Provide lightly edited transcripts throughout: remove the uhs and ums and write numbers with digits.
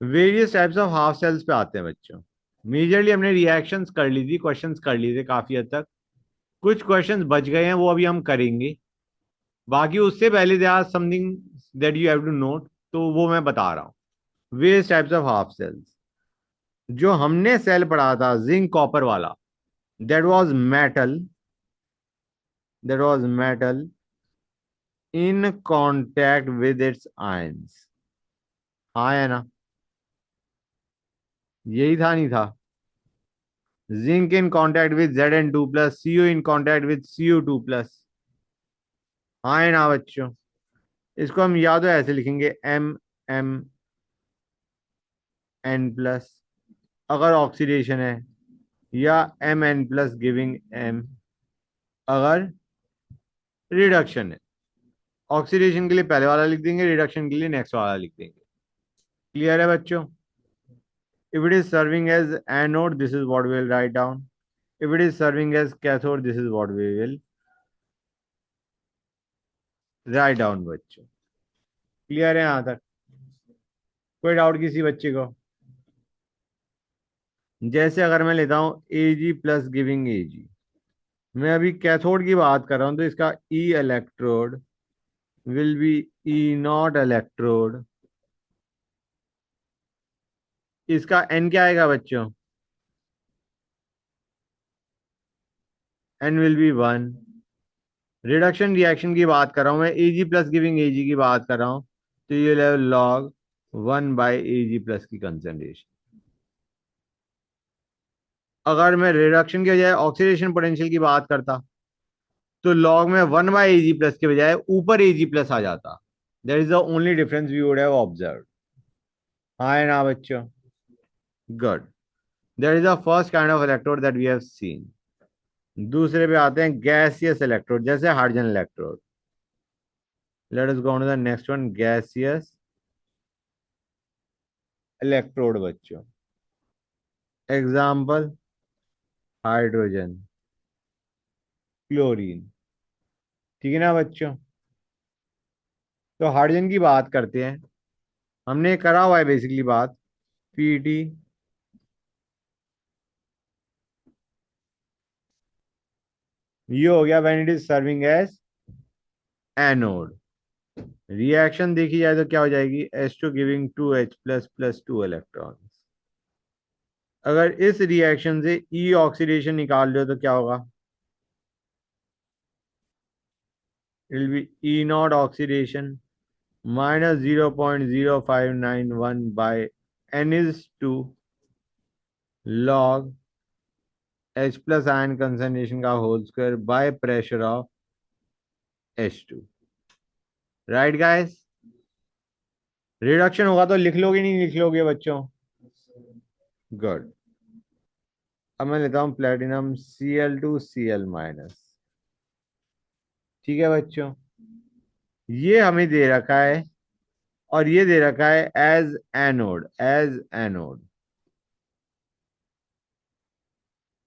Various types of half cells पे आते हैं बच्चों। मेजरली हमने रिएक्शंस कर ली थी, क्वेश्चंस कर लिए थे काफी हद तक। कुछ क्वेश्चंस बच गए हैं, वो अभी हम करेंगे। बाकी उससे पहले they are something that you have to note, तो वो मैं बता रहा हूँ। Various types of half cells. जो हमने सेल पढ़ा था जिंक कॉपर वाला, that was metal, that was metal in contact with its ions. हाँ है ना? यही था नहीं था? Zinc in contact with Zn2 plus, Cu in contact with Cu2 plus. हाँ है ना बच्चों? इसको हम याद हो ऐसे लिखेंगे, MnN प्लस अगर ऑक्सीडेशन है, या Mn प्लस गिविंग M अगर रिडक्शन है। ऑक्सीडेशन के लिए पहले वाला लिख देंगे, रिडक्शन के लिए नेक्स्ट वाला लिख देंगे। क्लियर है बच्चों? If it is serving as anode, this is what we will write down. If it is serving as cathode, this is what we will write down बच्चों। क्लियर है यहाँ तक? कोई डाउट किसी बच्चे को? जैसे अगर मैं लेता हूँ Ag प्लस गिविंग Ag, मैं अभी कैथोड की बात कर रहा हूँ, तो इसका E electrode will be E naught electrode. इसका एन क्या आएगा बच्चों? N will be one. Reduction reaction की बात कर रहा हूं मैं, Ag प्लस गिविंग Ag की बात कर रहा हूं, तो ये लेवल लॉग 1/Ag प्लस की कंसंट्रेशन। अगर मैं रिडक्शन के बजाय ऑक्सीडेशन पोटेंशियल की बात करता, तो लॉग में 1/Ag प्लस के बजाय ऊपर Ag प्लस आ जाता। That is the only difference we would have observe. हाँ है ना बच्चों? Good. That is the first kind of electrode that we have seen. दूसरे पे आते हैं गैसियस इलेक्ट्रोड, जैसे hydrogen electrode. Let us go on to the next one, gaseous electrode बच्चों। Example, hydrogen, chlorine. ठीक है ना बच्चों? तो हाइड्रोजन की बात करते हैं। हमने करा हुआ है बेसिकली बात, पीटी, ये हो गया when it is serving as anode. Reaction देखी जाए तो क्या हो जाएगी, H2 giving 2H plus plus 2 electron. अगर इस रिएक्शन से ई ऑक्सीडेशन निकाल लो तो क्या होगा? It will be E naught oxidation minus 0.0591 by N is two log H plus ion concentration का whole square by pressure of H2। Right guys? Reduction होगा तो लिख लोगे नहीं लिख लोगे बच्चों? गुड। अब मैं लेता हूं प्लेटिनम Cl2Cl-। ठीक है बच्चों? ये हमें दे रखा है, और ये दे रखा है as anode, as anode.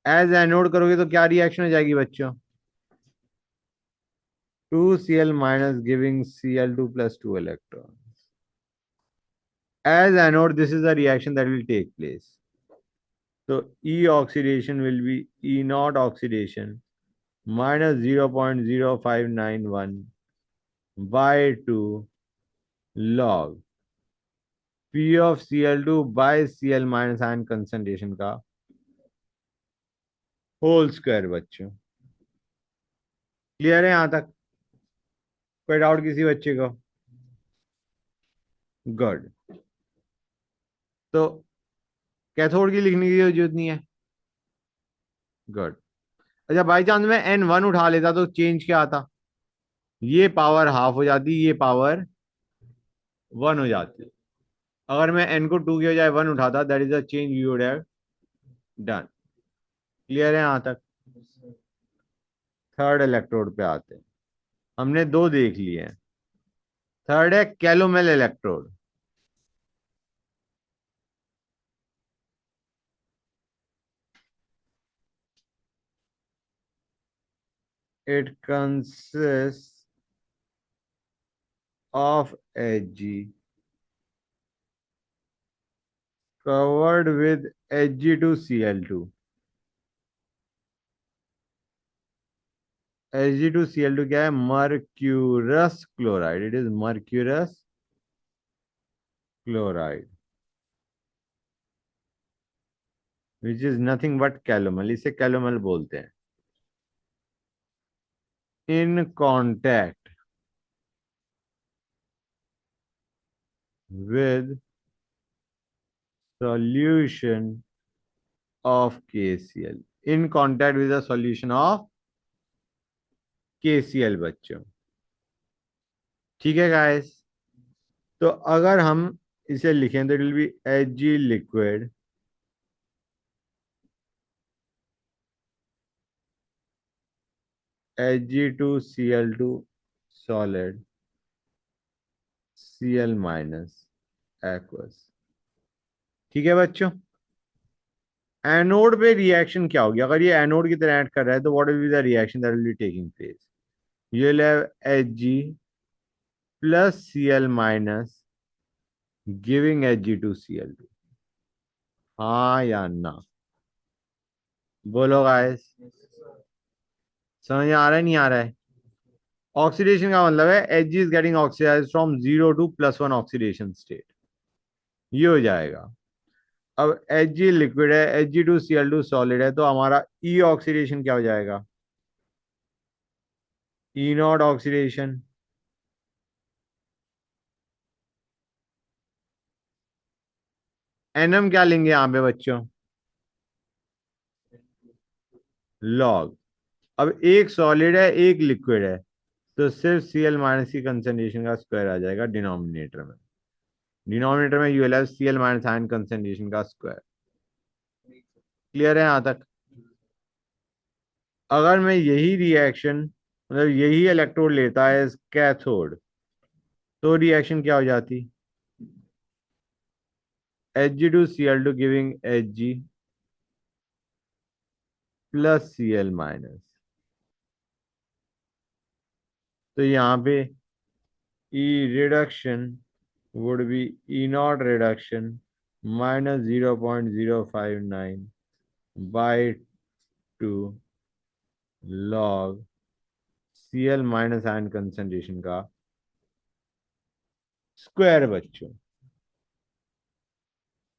As anode करोगे तो क्या रिएक्शन हो जाएगी बच्चों? 2Cl minus giving Cl2 plus 2 electron. As anode this is the reaction that will take place. तो E oxidation will be E naught oxidation minus 0.0591 by 2 log P of Cl2 by Cl minus ion concentration का whole square बच्चों। Clear है यहां तक? कोई doubt किसी बच्चे को? गुड। तो कैथोड की लिखने की जरूरत नहीं है। गुड। अच्छा, बाई चांस में N1 उठा लेता तो चेंज क्या आता? ये पावर हाफ हो जाती, ये पावर 1 हो जाती। अगर मैं N को 2 की बजाय 1 उठाता, that is the change we would have done. Clear है यहां तक? थर्ड इलेक्ट्रोड पे आते हैं। हमने दो देख लिए हैं। थर्ड है कैलोमेल electrode. It consists of Ag covered with Hg2Cl2. Hg2Cl2 क्या है? Mercurous chloride. It is mercurous chloride which is nothing but calomel. इसे कैलोमल बोलते हैं. In contact with solution of KCl. In contact with the solution of KCl बच्चों. ठीक है guys. तो अगर हम इसे लिखें तो it will B Hg liquid Hg2Cl2 solid Cl minus aqueous. ठीक है बच्चों. एनोड पे रिएक्शन क्या होगी? अगर ये एनोड की तरह ऐड कर रहा है तो what will be the reaction that will be taking place? You will have Hg plus Cl minus giving Hg2Cl2. हाँ या ना? बोलो गाइस. समझ में आ रहा है नहीं आ रहा है? ऑक्सीडेशन का मतलब है Hg is getting oxidize from 0 to +1 oxidation state. ये हो जाएगा. अब Hg लिक्विड है, Hg2Cl2 सॉलिड है, तो हमारा ई ऑक्सीडेशन क्या हो जाएगा? ई नॉट ऑक्सीडेशन. एनएम क्या लेंगे यहाँ पे बच्चों? लॉग. अब एक सॉलिड है एक लिक्विड है, तो सिर्फ Cl माइनस की कंसंट्रेशन का स्क्वायर आ जाएगा डिनोमिनेटर में. डिनोमिनेटर में you will have Cl minus ion concentration का स्क्वायर. क्लियर है यहां तक? अगर मैं यही रिएक्शन मतलब यही इलेक्ट्रोड लेता है कैथोड, तो रिएक्शन क्या हो जाती? Hg2Cl2 giving Hg plus Cl minus. तो यहाँ पे E reduction would be E naught reduction minus 0.059 by 2 log Cl minus ion concentration का स्क्वायर बच्चों.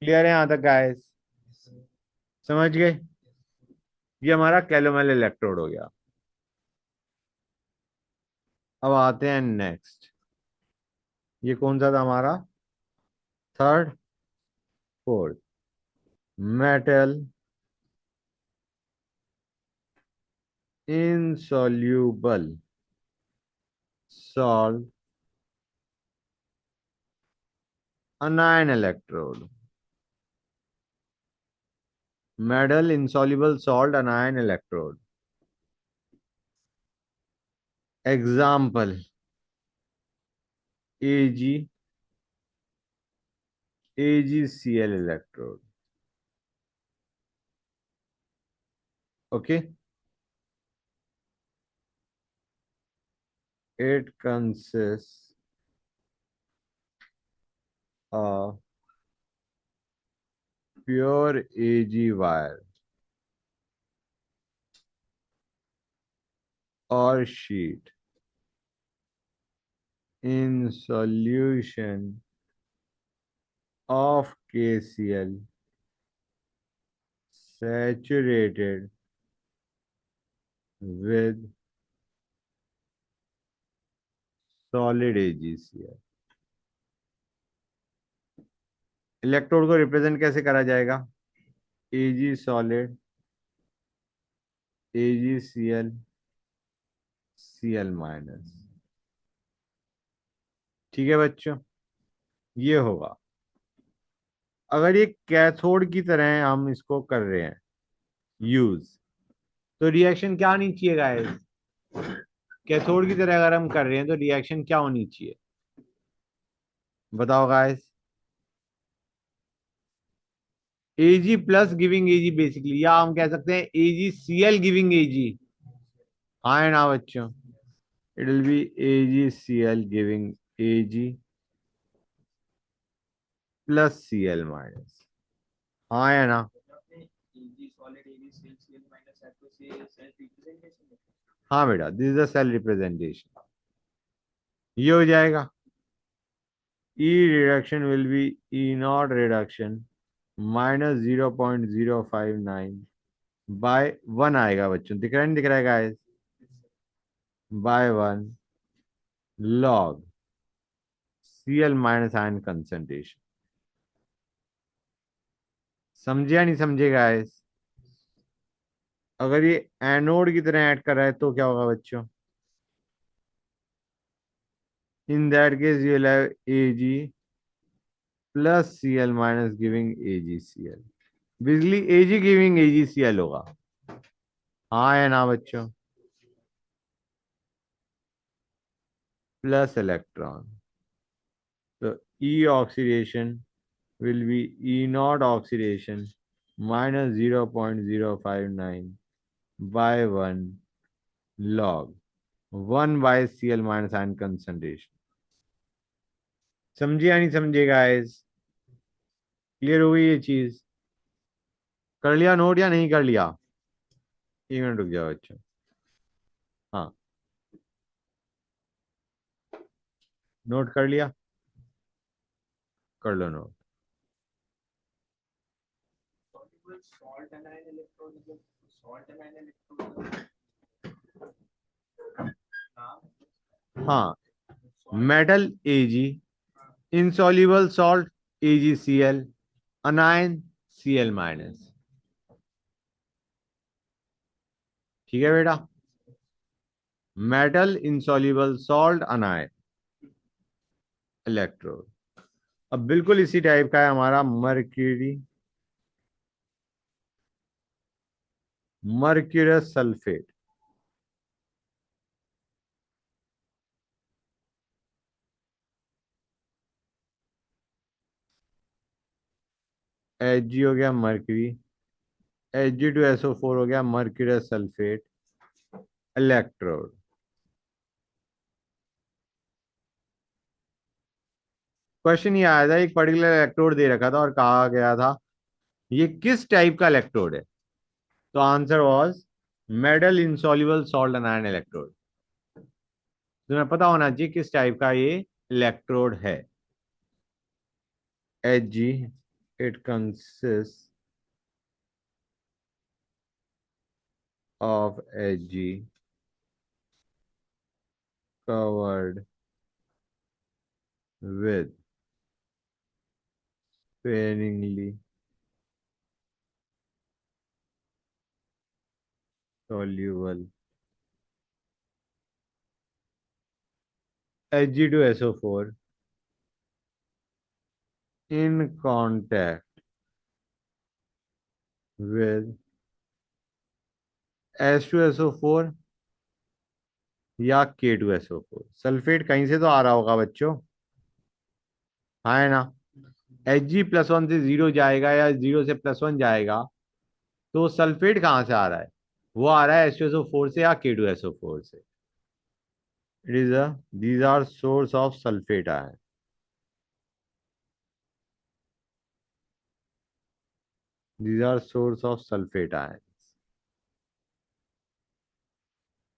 क्लियर है यहां तक गाइस? समझ गए? ये हमारा कैलोमल इलेक्ट्रोड हो गया. अब आते हैं नेक्स्ट. ये कौन सा था हमारा? Third. Fourth. Metal insoluble salt anion electrode. Metal insoluble salt anion electrode. Example: Ag AgCl electrode. Okay, it consists of pure Ag wire or sheet in solution of KCl saturated with solid AgCl. Electrode को represent कैसे करा जाएगा? Ag solid AgCl Cl minus. ठीक है बच्चों, ये होगा. अगर ये कैथोड की तरह हम इसको कर रहे हैं यूज, तो रिएक्शन क्या होनी चाहिए गाइस? कैथोड की तरह अगर हम कर रहे हैं तो रिएक्शन क्या होनी चाहिए? बताओ guys. Ag plus giving Ag basically, या हम कह सकते हैं AgCl गिविंग Ag. हाँ है ना बच्चों? It will be AgCl giving Ag plus Cl minus. हाँ है ना? हाँ बेटा, this is the cell representation. ये हो जाएगा, E reduction will be E naught reduction minus 0.059 by one आएगा बच्चों, दिख रहा है नहीं दिख रहा है guys? By one log CL minus ion concentration. समझे या नहीं समझे गाइस? अगर ये एनोड की तरह ऐड कर रहा है तो क्या होगा बच्चों? In that case you will have AG plus CL minus giving AGCL. बिजली एजी गिविंग एजीसीएल होगा। हाँ है ना बच्चों? प्लस इलेक्ट्रॉन, तो E oxidation will be E naught oxidation minus 0.059 by 1 log 1 by Cl minus ion concentration। समझे या नहीं समझे गाइस? क्लियर हो गई ये चीज? कर लिया नोट या नहीं कर लिया? एक मिनट रुक जाओ बच्चों। हाँ, नोट कर लिया? कर लो नोट। हाँ, मेटल एजी, insoluble salt AgCl, anion Cl minus. ठीक है बेटा? Metal insoluble salt anion electrode. अब बिल्कुल इसी टाइप का है हमारा mercury, mercurous sulphate. H G हो गया मर्क्यूरी, Hg2SO4 हो गया मर्क्यूरस सल्फेट इलेक्ट्रोड। क्वेश्चन ये आया था, एक पर्टिकुलर इलेक्ट्रोड दे रखा था और कहा गया था ये किस टाइप का इलेक्ट्रोड है। तो answer was metal insoluble salt anion electrode. तुम्हें पता होना चाहिए किस टाइप का ये इलेक्ट्रोड है। Hg, it consists of Hg covered with sparingly soluble Hg2SO4 in contact with H2SO4 या K2SO4। सल्फेट कहीं से तो आ रहा होगा बच्चों, हाँ है ना? Hg+1 से जीरो जाएगा या जीरो से +1 जाएगा, तो सल्फेट कहाँ से आ रहा है? वो आ रहा है H2SO4 से या K2SO4 से। It is a these are source of sulphate ion. These are source of sulfate ions।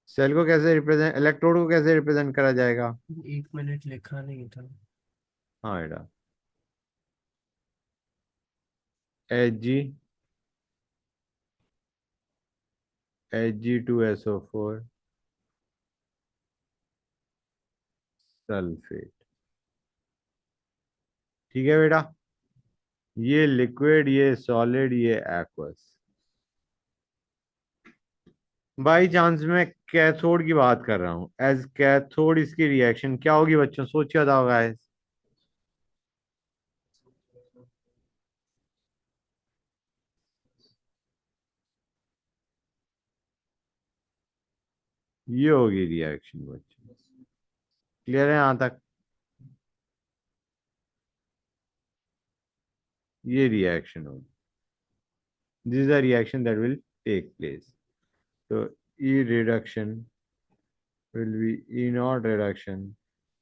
Cell को कैसे रिप्रेजेंट, इलेक्ट्रोड को कैसे रिप्रेजेंट करा जाएगा? 1 मिनट लिखा नहीं था। हाँ बेटा, Hg, Hg2SO4 सल्फेट। ठीक है बेटा? ये लिक्विड, ये सॉलिड, ये एक्वस। बाई चांस मैं कैथोड की बात कर रहा हूं, एज कैथोड इसकी रिएक्शन क्या होगी बच्चों? सोचिए बताओ गाइस। ये होगी रिएक्शन बच्चों। क्लियर है यहां तक? ये रिएक्शन होगी, this is the reaction that will take place. तो E reduction will be E naught reduction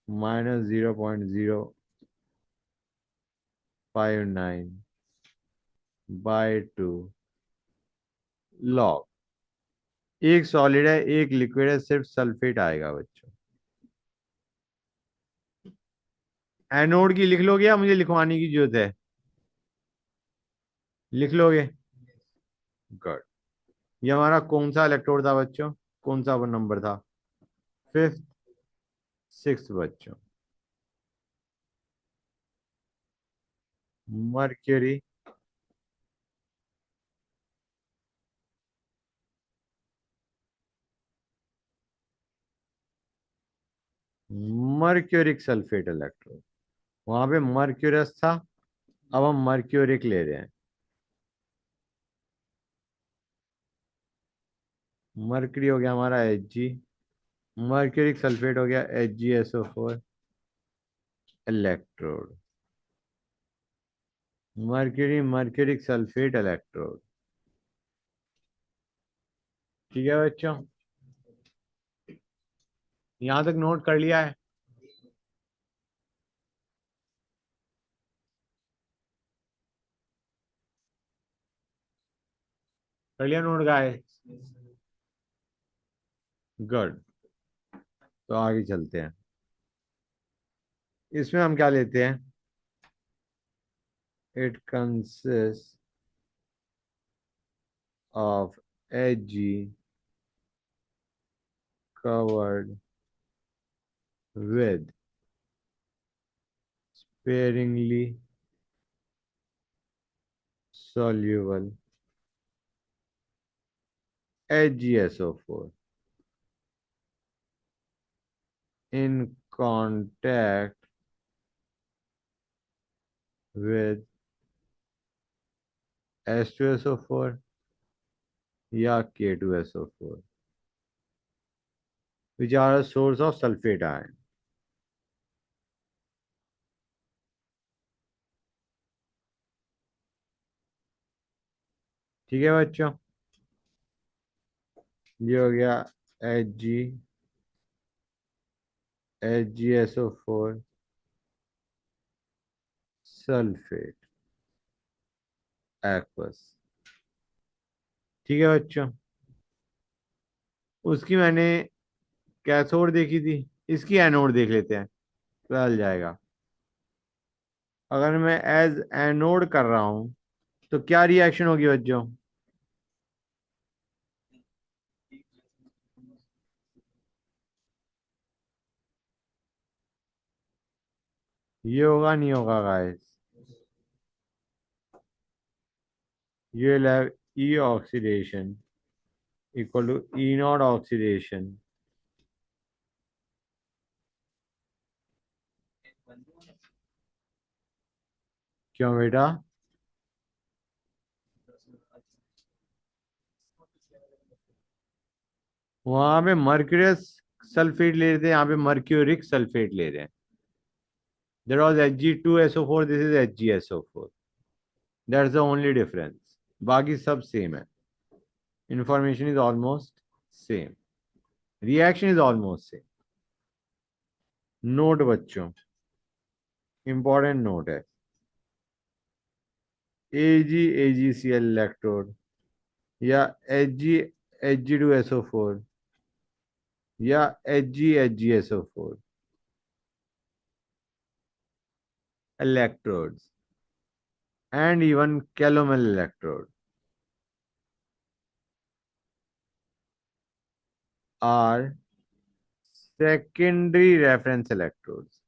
minus 0.059 by 2 log. एक सॉलिड है एक लिक्विड है, सिर्फ सल्फेट आएगा बच्चों। एनोड की लिख लोगे या मुझे लिखवाने की जरूरत है? लिख लोगे? गुड। ये हमारा कौन सा इलेक्ट्रोड था बच्चों? कौन सा वो नंबर था? फिफ्थ, सिक्स बच्चों। Mercury mercuric sulphate electrode. वहां पे मर्क्यूरस था, अब हम मर्क्यूरिक ले रहे हैं। मर्क्यूरी हो गया हमारा Hg, मर्क्यूरिक सल्फेट हो गया HgSO4 electrode. Mercury mercuric sulphate electrode. ठीक है बच्चों, यहां तक नोट कर लिया है? कर लिया नोट गाइस? गुड। तो आगे चलते हैं। इसमें हम क्या लेते हैं? It consist of Hg covered with sparingly soluble HgSO4 in contact with H2SO4 या K2SO4 which are a source of sulfate ion। ठीक है बच्चों, ये हो गया HgSO4 सल्फेट एक्वस। ठीक है बच्चों, उसकी मैंने कैथोड देखी थी, इसकी एनोड देख लेते हैं, चल जाएगा। अगर मैं एज एनोड कर रहा हूं तो क्या रिएक्शन होगी बच्चों? ये होगा नहीं होगा guys? You will have E oxidation equal to E naught oxidation। क्यों बेटा? वहां पे मर्क्यूरियस सल्फेट ले रहे थे, यहाँ पे मर्क्यूरिक सल्फेट ले रहे हैं। There was Hg2SO4, this is HgSO4। That's the only difference। बाकी सब सेम है। Information is almost same। Reaction is almost same। Note बच्चों, इंपॉर्टेंट नोट है। AgAgCl इलेक्ट्रोड या Hg Hg2SO4 या HgHgSO4 electrodes and even calomel electrode are secondary reference electrodes।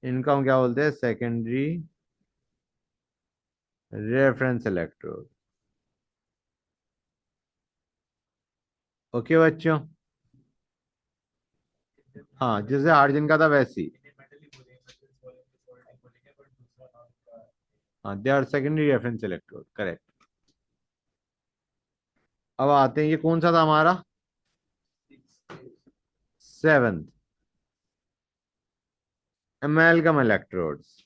इनका हम क्या बोलते हैं? Secondary reference electrode. ओके बच्चों? हाँ, जैसे हार्जन का था वैसे ही। हाँ, they are secondary reference electrode, correct. अब आते हैं, ये कौन सा था हमारा? Seventh, amalgam electrodes.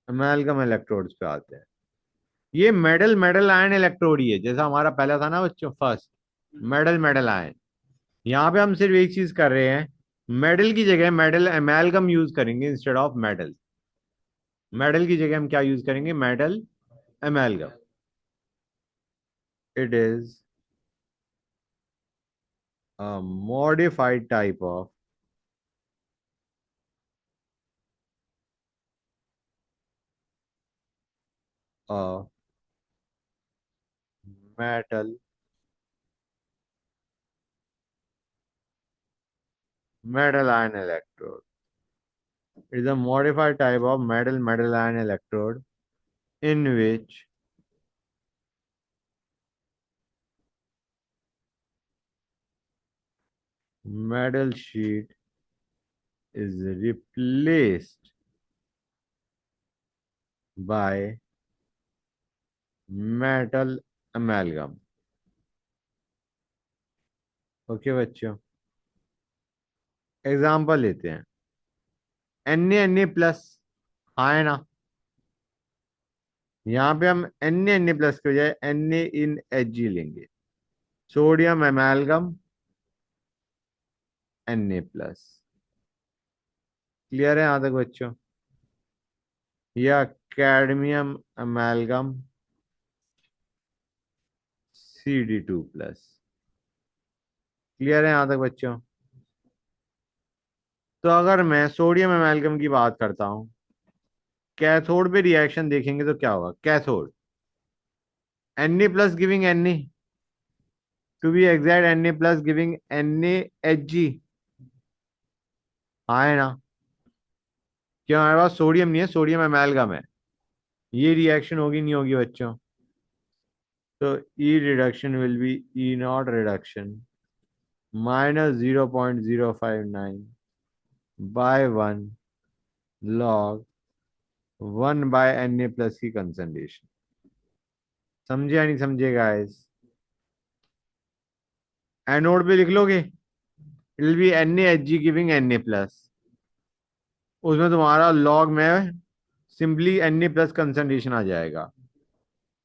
Amalgam electrodes पे आते हैं। ये मेडल मेडल आयन इलेक्ट्रोड ही है, जैसा हमारा पहला था ना बच्चों, फर्स्ट मेडल मेडल आयन। यहाँ पे हम सिर्फ एक चीज कर रहे हैं, मेडल की जगह मेडल एमेलगम यूज करेंगे इंस्टेड ऑफ मेडल। मेडल की जगह हम क्या यूज करेंगे? Medal एमेलगम। It is a modified type of a metal metal ion electrode. It is a modified type of metal ion electrode in which metal sheet is replaced by metal amalgam. Okay बच्चों, example लेते हैं। Na plus, हाँ है ना? यहाँ पे हम Na plus के बजाय Na इन Hg लेंगे। Sodium एमेलगम Na plus. क्लियर है यहाँ तक बच्चों? या cadmium amalgam Cd2 plus. Clear है यहाँ तक बच्चों? तो अगर मैं सोडियम अमेलगम की बात करता हूँ, कैथोड पे रिएक्शन देखेंगे तो क्या होगा? Cathode Na plus giving Na, to be exact Na plus giving NaHg। हाँ है ना? क्यों? हमारे पास सोडियम नहीं है, सोडियम अमेलगम है। ये रिएक्शन होगी नहीं होगी बच्चों? तो E reduction will be E naught reduction -0.059 by 1 log 1 by Na plus की कंसंट्रेशन। समझे या नहीं समझे गाइस? एनोड पे लिख लोगे, it will be NaHg giving Na plus. उसमें तुम्हारा लॉग में सिंपली Na प्लस कंसंट्रेशन आ जाएगा।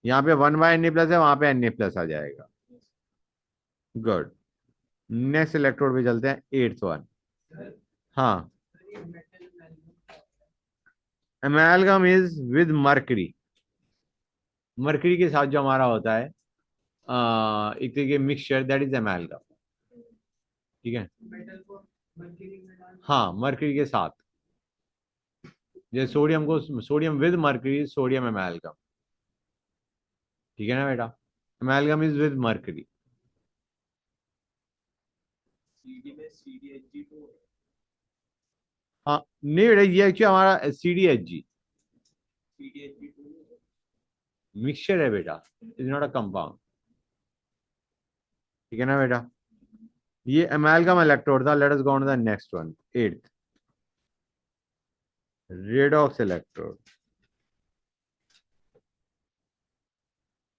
यहाँ पे 1/Na प्लस है, वहां पे Na प्लस आ जाएगा। गुड। नेक्स्ट इलेक्ट्रोड पे चलते हैं, एट्थ वन। हाँ, amalgam is with mercury. Mercury के साथ जो हमारा होता है एक तरीके मिक्सचर, दैट इज अमेलगम। ठीक है? हाँ, मर्करी के साथ। जैसे सोडियम को, sodium with mercury, sodium amalgam. ठीक है ना बेटा? Amalgam is with mercury. हाँ नहीं बेटा, ये एक्चुअली हमारा CdHg मिक्सचर है बेटा, इज नॉट अ कंपाउंड। ठीक है ना बेटा? ये अमेलगम इलेक्ट्रोड था। Late us go on the next one, eighth, redox electrode.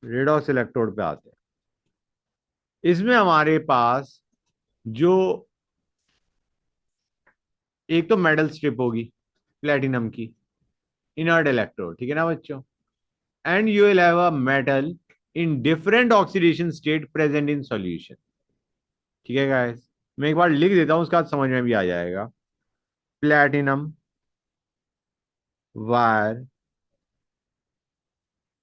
Redox electrode पे आते हैं। इसमें हमारे पास जो एक तो मेटल स्ट्रिप होगी प्लेटिनम की, इनर्ट इलेक्ट्रोड। ठीक है ना बच्चों? And you will have a metal in different oxidation state present in solution. ठीक है गाइस? मैं एक बार लिख देता हूं, उसका बाद समझ में भी आ जाएगा। Platinum wire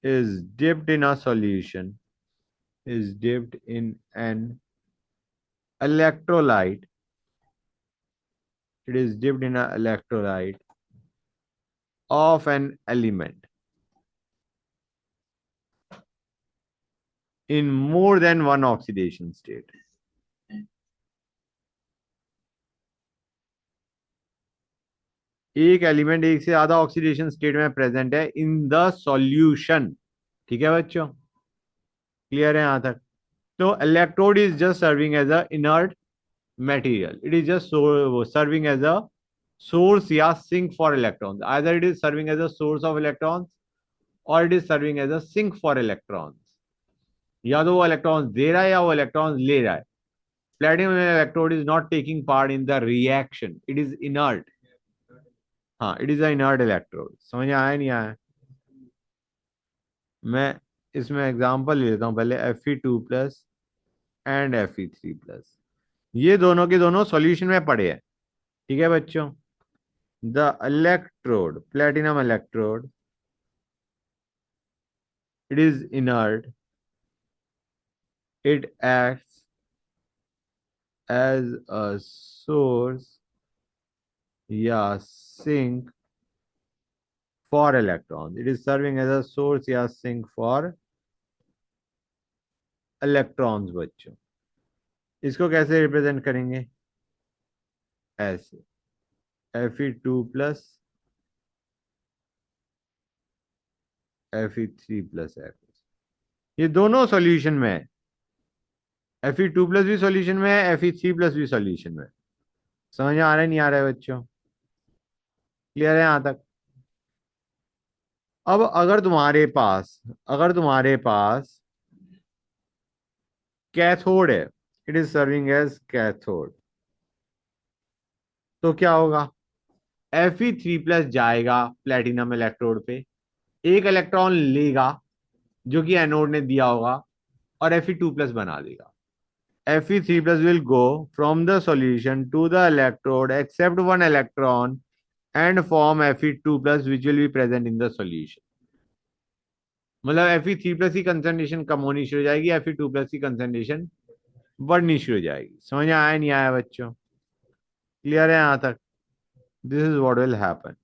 is dipped in a solution, is dipped in an electrolyte. It is dipped in an electrolyte of an element in more than one oxidation state. एक एलिमेंट एक से ज्यादा ऑक्सीडेशन स्टेट में प्रेजेंट है इन the solution. ठीक है बच्चों? Clear है यहां तक? तो electrode is just serving as a inert material. It is just serving as a source या sink for electrons. Either it is serving as a source of electrons or it is serving as a sink for electrons. या तो वो electrons they रहा है या वो electrons ले रहा है। Platinum electrode is not taking part in the reaction, it is inert. हाँ, it is a inert electrode. समझ में आया नहीं आया? मैं इसमें एग्जांपल ले लेता हूँ पहले। Fe2 plus and Fe3 plus, ये दोनों के दोनों सॉल्यूशन में पड़े हैं। ठीक है बच्चों। The electrode, platinum electrode, it is inert, it acts as a source या sink for electrons. It is serving as a source या sink for electrons बच्चों। इसको कैसे रिप्रेजेंट करेंगे? ऐसे, Fe2 plus Fe3 plus F, ये दोनों सॉल्यूशन में है। Fe2 प्लस भी सॉल्यूशन में है, Fe3 प्लस भी सॉल्यूशन में है। समझ आ रहा है नहीं आ रहा है बच्चों? क्लियर है यहां तक? अब अगर तुम्हारे पास कैथोड है, it is serving as cathode, तो क्या होगा? Fe3 प्लस जाएगा प्लेटिनम इलेक्ट्रोड पे, एक इलेक्ट्रॉन लेगा जो कि एनोड ने दिया होगा, और Fe2 प्लस बना देगा। Fe3 plus will go from the solution to the electrode accept one electron and form Fe2 plus which will be present in the solution. मतलब Fe3 प्लस की कंसंट्रेशन कम होनी शुरू हो जाएगी, Fe2 प्लस की concentration बढ़नी शुरू हो जाएगी। समझ में आया नहीं आया बच्चों? क्लियर है यहां तक? This is what will happen.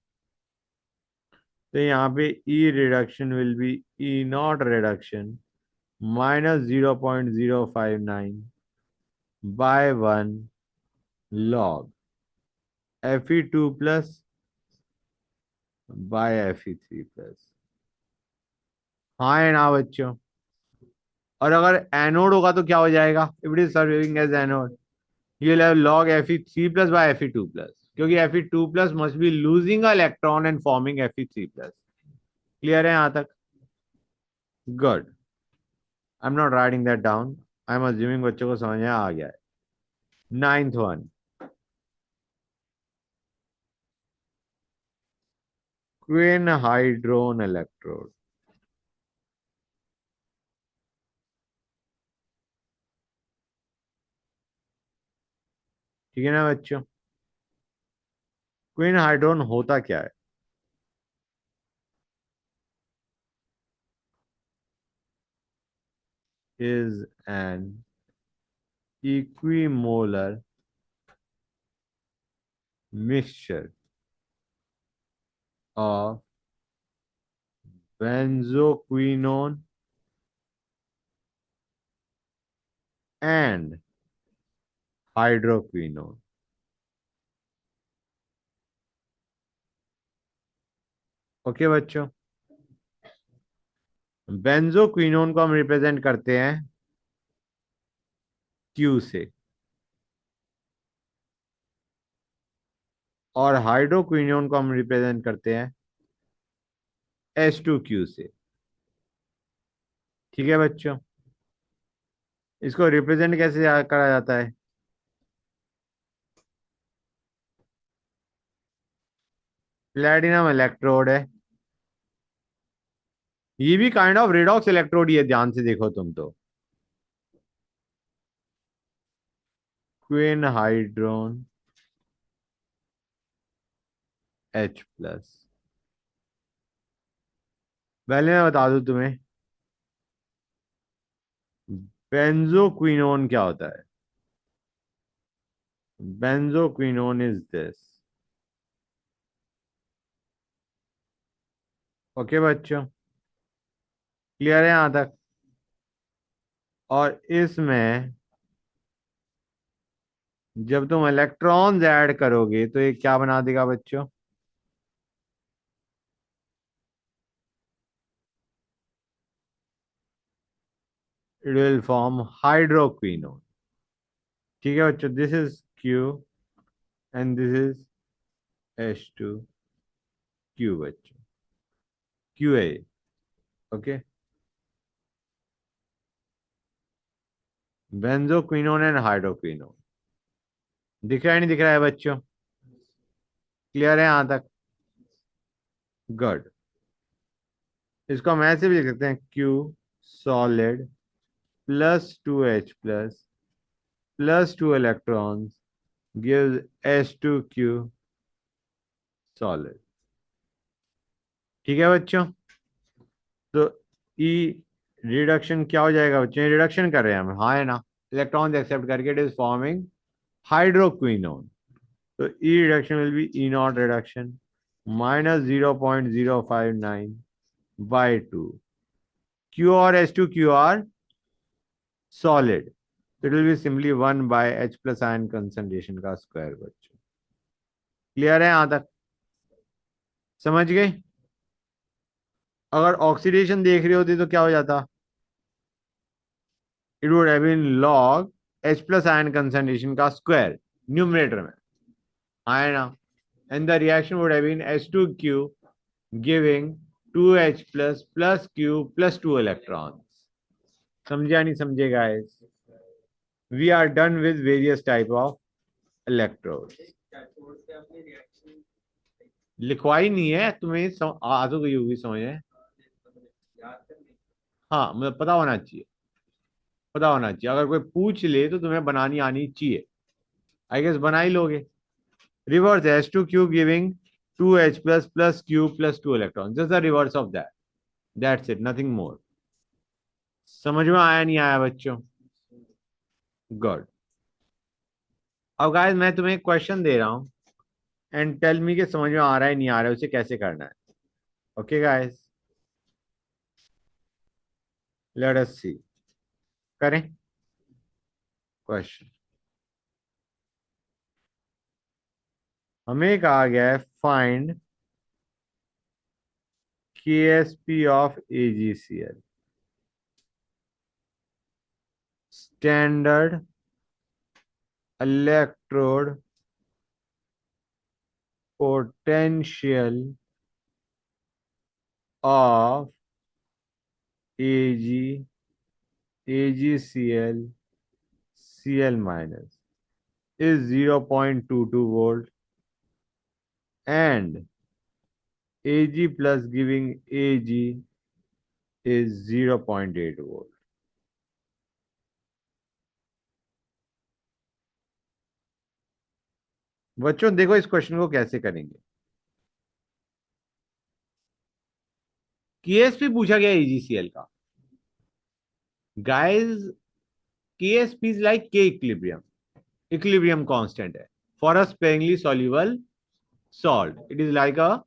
तो यहाँ पे E reduction will be E naught reduction -0.059 by 1 log Fe2 plus by Fe3 plus. हाँ है ना बच्चों? और अगर एनोड होगा तो क्या हो जाएगा? If it is serving as anode, you will have log Fe3 plus by Fe2 plus, क्योंकि Fe2 plus must be losing a electron and forming Fe3 plus. Clear है यहां तक? Good. I am not writing that down, I am assuming बच्चों को समझ में आ गया है। Ninth one, quinhydrone electrode. ठीक है ना बच्चों? क्वीन हाइड्रोन होता क्या है? Is an equimolar mixture of benzoquinone and hydroquinone। Okay बच्चों, बेंजोक्विनोन को हम रिप्रेजेंट करते हैं Q से, और हाइड्रोक्विनोन को हम रिप्रेजेंट करते हैं H2Q से। ठीक है बच्चों? इसको रिप्रेजेंट कैसे करा जाता है? प्लेटिनम इलेक्ट्रोड है, ये भी काइंड ऑफ रेडॉक्स इलेक्ट्रोड ही है, ध्यान से देखो तुम तो। Quinhydrone H plus. पहले मैं बता दूं तुम्हें, बेंजोक्विनोन क्या होता है। Benzoquinone is this. ओके बच्चों, क्लियर है यहां तक? और इसमें जब तुम इलेक्ट्रॉन्स ऐड करोगे तो ये क्या बना देगा बच्चों? It will form hydroquinone. ठीक है बच्चों, this is Q and this is H2Q बच्चों, QA। Okay, benzoquinone and hydroquinone. दिख रहा है नहीं दिख रहा है बच्चों? क्लियर है यहां तक? गुड। इसको हम ऐसे भी लिख सकते हैं, Q solid +2H plus +2 electrons gives H2Q solid। ठीक है बच्चों, तो ई रिडक्शन क्या हो जाएगा बच्चों, रिडक्शन कर रहे हैं हम, हाँ है ना, इलेक्ट्रॉन एक्सेप्ट करके इट इज फॉर्मिंग हाइड्रोक्विनोन। तो E reduction will be E naught reduction -0.059 by 2। Q और H2Q are solid, it will be simply 1/H+ ion concentration का स्क्वायर बच्चों। क्लियर है यहां तक, समझ गए? अगर ऑक्सीडेशन देख रहे होते तो क्या हो जाता, it would have been log H+ ion concentration का स्क्वायर न्यूमरेटर में, है ना, and the reaction would have been H2Q giving 2H plus Q plus 2 electrons। समझे या नहीं समझे guys? We are done with various type of electrodes। लिखवाई नहीं है तुम्हें, आ तो गई होगी समझ में। हाँ मतलब पता होना चाहिए, पता होना चाहिए, अगर कोई पूछ ले तो तुम्हें बनानी आनी चाहिए। आई गेस बना ही लोगे। Reverse H2Q giving 2H plus Q plus 2 electrons, just the reverse of that, that's it, nothing more। समझ में आया नहीं आया बच्चों? गुड। अब गाइस मैं तुम्हें एक क्वेश्चन दे रहा हूं, एंड टेल मी कि समझ में आ रहा है नहीं आ रहा है, उसे कैसे करना है। ओके गाइस, लेट अस सी, करें क्वेश्चन। हमें कहा गया है find KSP of AgCl, standard electrode potential of AgCl Cl minus is 0.22 volt and Ag plus giving Ag is 0.8 volt। बच्चों देखो इस क्वेश्चन को कैसे करेंगे। केएसपी पूछा गया AgCl का, guys KSP is like K equilibrium, equilibrium constant है for a sparingly soluble salt, it is like a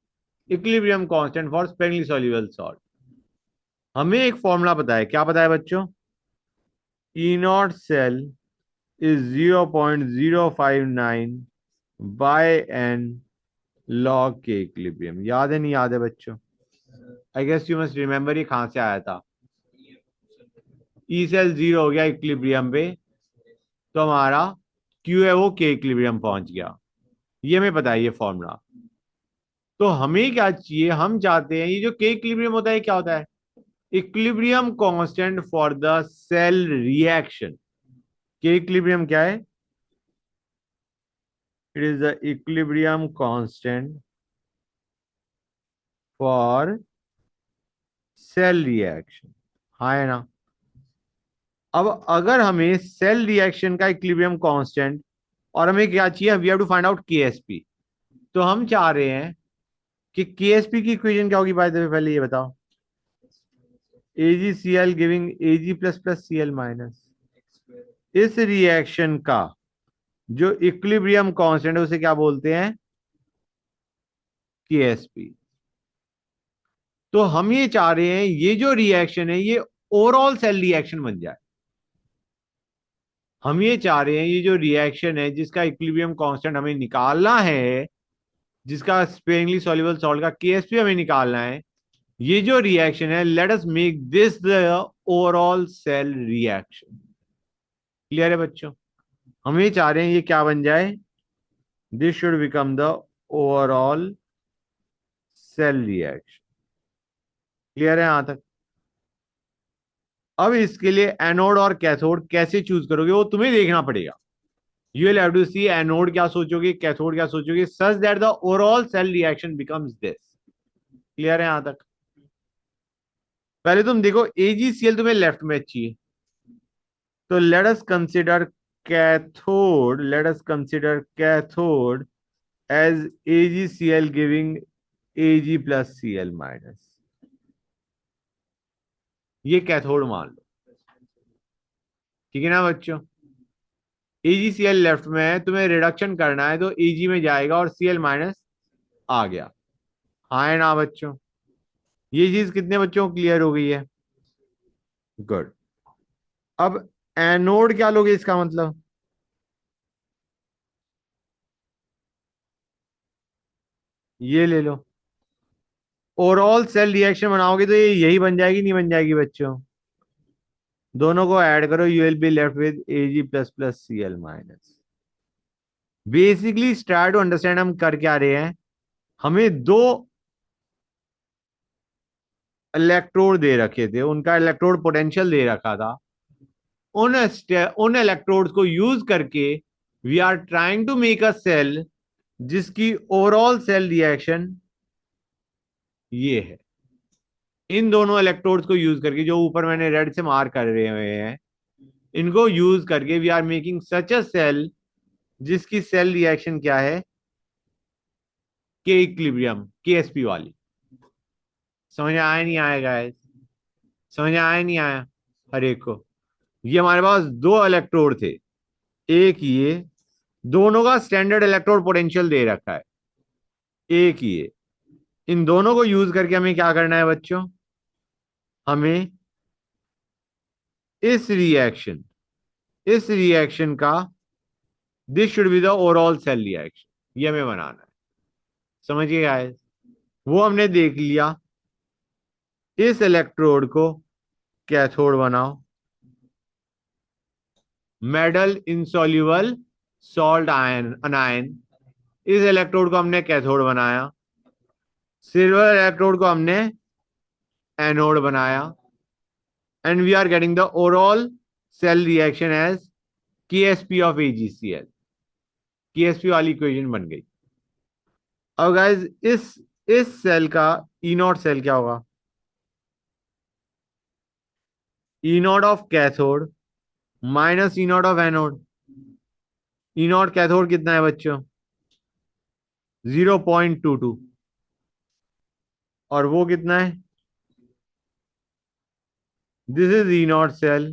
equilibrium constant for sparingly soluble salt. हमें एक फॉर्मूला पता है, क्या पता है बच्चों, E naught cell is 0.059 by n log K equilibrium. याद है नहीं याद है बच्चों? I guess you must remember, ये कहां से आया था। ई सेल 0 हो गया इक्विलिब्रियम पे, तो हमारा क्यू है वो के इक्विलिब्रियम पहुंच गया। ये हमें पता है ये फॉर्मूला। तो हमें क्या चाहिए, हम चाहते हैं ये जो के इक्विलिब्रियम होता है क्या होता है, equilibrium constant for the cell reaction. K equilibrium क्या है, it is the equilibrium constant for cell reaction, हाँ है ना। अब अगर हमें सेल रिएक्शन का इक्विलिब्रियम कांस्टेंट और हमें क्या चाहिए, we have to find out KSP, तो हम चाह रहे हैं कि केएसपी की इक्वेशन क्या होगी, बाय द वे पहले ये बताओ। AgCl giving Ag plus plus Cl minus, इस रिएक्शन का जो इक्विलिब्रियम कांस्टेंट है उसे क्या बोलते हैं, केएसपी। तो हम ये चाह रहे हैं ये जो रिएक्शन है ये ओवरऑल सेल रिएक्शन बन जाए। हम ये चाह रहे हैं ये जो रिएक्शन है जिसका इक्विलिब्रियम कांस्टेंट हमें निकालना है, जिसका स्पेरिंगली सॉल्युबल सॉल्ट का केएसपी हमें निकालना है, ये जो रिएक्शन है let us make this the overall cell reaction. Clear है बच्चों? हम ये चाह रहे हैं ये क्या बन जाए, this should become the overall cell reaction. Clear है यहां तक? अब इसके लिए एनोड और कैथोड कैसे चूज करोगे वो तुम्हें देखना पड़ेगा। You will have to see anode क्या सोचोगे, कैथोड क्या सोचोगे, such that the overall cell reaction becomes this. Clear है यहां तक? पहले तुम देखो AgCl तुम्हें लेफ्ट में चाहिए, तो let us consider cathode, let us consider cathode as AgCl giving Ag plus Cl minus. ये कैथोड मान लो, ठीक है ना बच्चों। AgCl लेफ्ट में है, तुम्हें रिडक्शन करना है तो Ag में जाएगा और Cl माइनस आ गया। हाँ है ना बच्चों, ये चीज कितने बच्चों को क्लियर हो गई है? गुड। अब एनोड क्या लोगे इसका मतलब? ये ले लो। ओवरऑल सेल रिएक्शन बनाओगे तो ये यही बन जाएगी, नहीं बन जाएगी बच्चों? दोनों को ऐड करो, you will be left with Ag plus plus Cl minus. Basically start to understand हम कर क्या रहे हैं। हमें दो इलेक्ट्रोड दे रखे थे, उनका इलेक्ट्रोड पोटेंशियल दे रखा था। उन इलेक्ट्रोड्स को यूज करके we are trying to make a cell जिसकी ओवरऑल सेल रिएक्शन ये है। इन दोनों इलेक्ट्रोड्स को यूज करके, जो ऊपर मैंने रेड से मार्क कर रहे हुए हैं, इनको यूज करके we are making such a cell जिसकी सेल रिएक्शन क्या है? के इक्विलिब्रियम, KSP वाली। समझ आया नहीं आया गाइस? समझ आया नहीं आया हर एक को? ये हमारे पास दो इलेक्ट्रोड थे, एक ये, दोनों का स्टैंडर्ड इलेक्ट्रोड पोटेंशियल दे रखा है, एक ये। इन दोनों को यूज करके हमें क्या करना है बच्चों? हमें इस रिएक्शन इस रिएक्शन का, this should be the overall cell reaction, ये हमें बनाना है। समझिए गाइस, वो हमने देख लिया। इस इलेक्ट्रोड को कैथोड बनाओ, मेटल इनसॉल्युबल सॉल्ट आयन अनायन, इस इलेक्ट्रोड को हमने कैथोड बनाया। सिल्वर इलेक्ट्रोड को हमने एनोड बनाया। And we are getting the overall cell reaction as KSP of AgCl। KSP वाली इक्वेशन बन गई। अब गाइस इस सेल का ई नॉट सेल क्या होगा? E naught of cathode minus E naught of anode. E naught cathode कितना है बच्चों? 0.22। और वो कितना है? This is E naught cell,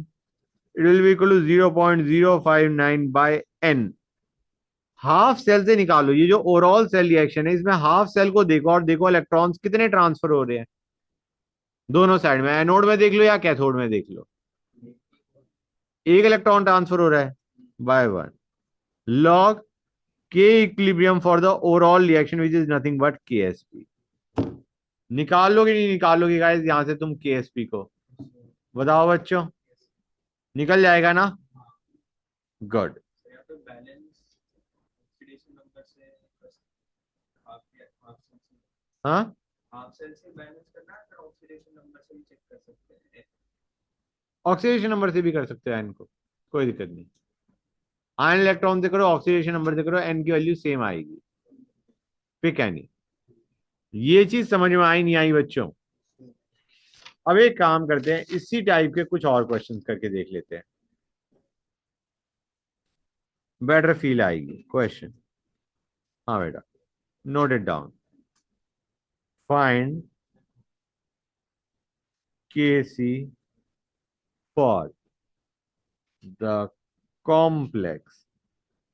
it will be equal to 0.059 by n। Half cell से निकालो, ये जो ओवरऑल सेल रिएक्शन है इसमें हाफ सेल को देखो और देखो इलेक्ट्रॉन्स कितने ट्रांसफर हो रहे हैं दोनों साइड में। एनोड में देख लो या कैथोड में देख लो, एक इलेक्ट्रॉन ट्रांसफर हो रहा है bye one. Log K equilibrium for the overall reaction which is nothing but KSP। निकाल लोगे नहीं निकालोगे गाइस यहां से तुम KSP को? बताओ बच्चों, निकल जाएगा ना? गुड। या तो बैलेंस ऑक्सीडेशन नंबर से हाफ हाफ सेल से हाँ, हाफ सेल से बैलेंस करना है, फिर ऑक्सीडेशन नंबर से भी चेक कर सकते हैं। ऑक्सीडेशन नंबर से भी कर सकते हो एन को, कोई दिक्कत नहीं। आयन इलेक्ट्रॉन से करो, ऑक्सीडेशन नंबर से करो, एन की वैल्यू सेम आएगी। Pick any. ये चीज समझ में आई नहीं आई बच्चों? अब एक काम करते हैं, इसी टाइप के कुछ और क्वेश्चंस करके देख लेते हैं, बेटर फील आएगी। क्वेश्चन, हाँ बेटा, note it down. Find Kc for the complex.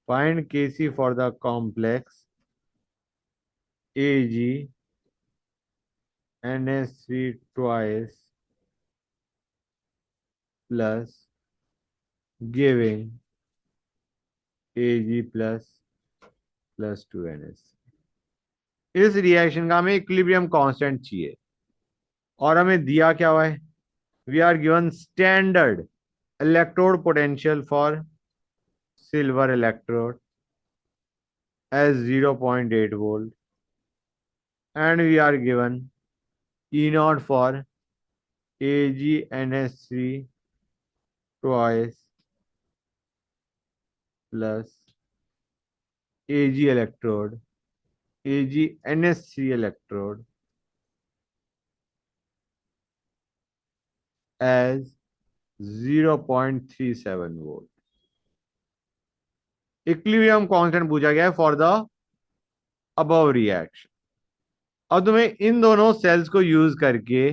Find Kc for the complex Ag NH3 twice plus giving Ag plus 2NH। इस रिएक्शन का हमें इक्विलिब्रियम कांस्टेंट चाहिए और हमें दिया क्या हुआ है? We are given standard electrode potential for silver electrode as 0.8 volt, and we are given E naught for AgNH3 twice plus Ag electrode, AgNH3 electrode as 0.37 volt. Equilibrium constant पूछा गया है फॉर द अबव रिएक्शन। अब तुम्हें इन दोनों sales को use करके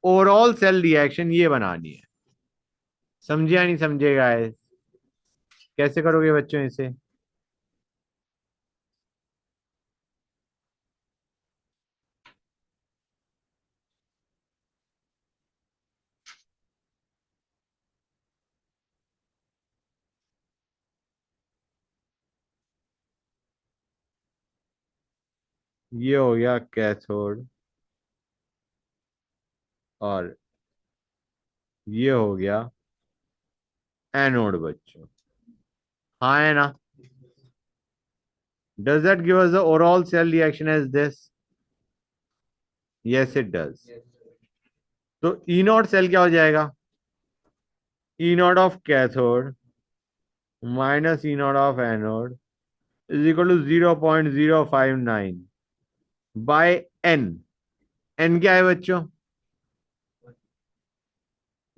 overall cell reaction ये बनानी है। समझे या नहीं समझे गाइस? कैसे करोगे बच्चों इसे? ये हो गया कैथोड और ये हो गया एनोड बच्चों। हाँ है ना? Does that give us the overall cell reaction as this? Yes, it does. तो E नॉट सेल क्या हो जाएगा? E naught of cathode minus E naught of anode is equal to 0.059 by N। N क्या है बच्चों?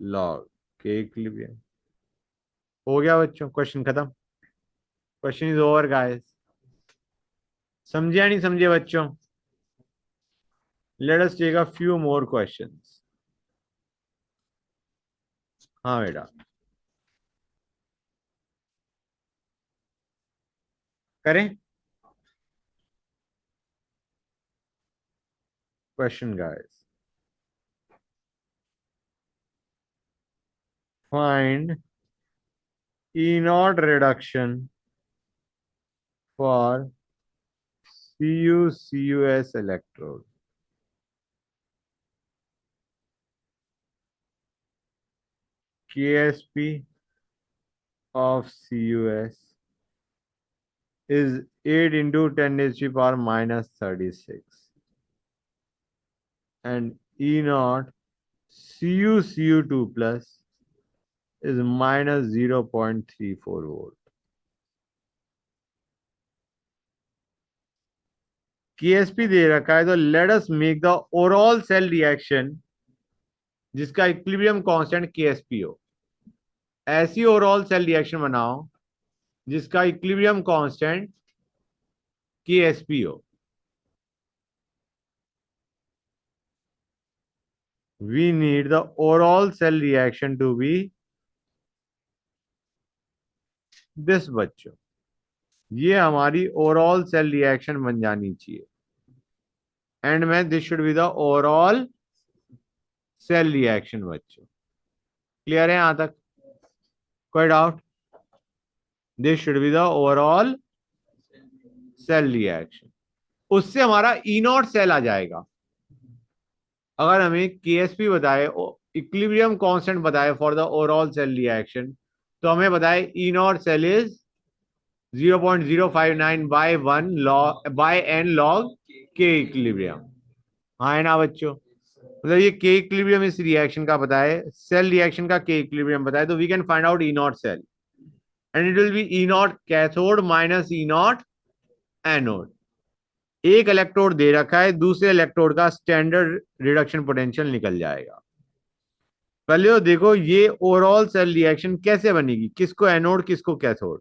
Log K equilibrium. हो गया बच्चों, क्वेश्चन खत्म। Question is over guys. समझे या नहीं समझे बच्चों? Let us take a few more questions. हाँ बेटा करें question guys. Find E naught reduction for CuCus electrode. Ksp of CuS is 8 into 10 raised to the power minus 36 and E naught CuCu2 plus is minus 0.34 volt. Ksp दे रखा है तो let us make the overall cell reaction जिसका equilibrium constant Ksp हो। ऐसी overall cell reaction बनाओ जिसका equilibrium constant Ksp हो। We need the overall cell reaction to be this बच्चों। ये हमारी ओवरऑल सेल रिएक्शन बन जानी चाहिए। एंड में this should be the overall cell reaction बच्चों। क्लियर है यहां तक? कोई doubt? This should be the overall cell reaction. उससे हमारा ई नॉट सेल आ जाएगा। अगर हमें केएसपी बताए, इक्विलिब्रियम कांस्टेंट बताए for the overall cell reaction, तो हमें बताए E naught cell is 0.059 by 1 log by n log K equilibrium. हाँ है ना बच्चों? मतलब ये के इक्विलिब्रियम इस रिएक्शन का बताए, सेल रिएक्शन का के इक्विलिब्रियम बताए, तो we can find out E naught cell and it will be E naught cathode minus E naught anode. एक इलेक्ट्रोड दे रखा है, दूसरे इलेक्ट्रोड का स्टैंडर्ड रिडक्शन पोटेंशियल निकल जाएगा। पहले तो देखो ये ओवरऑल सेल रिएक्शन कैसे बनेगी, किसको एनोड किसको कैथोड।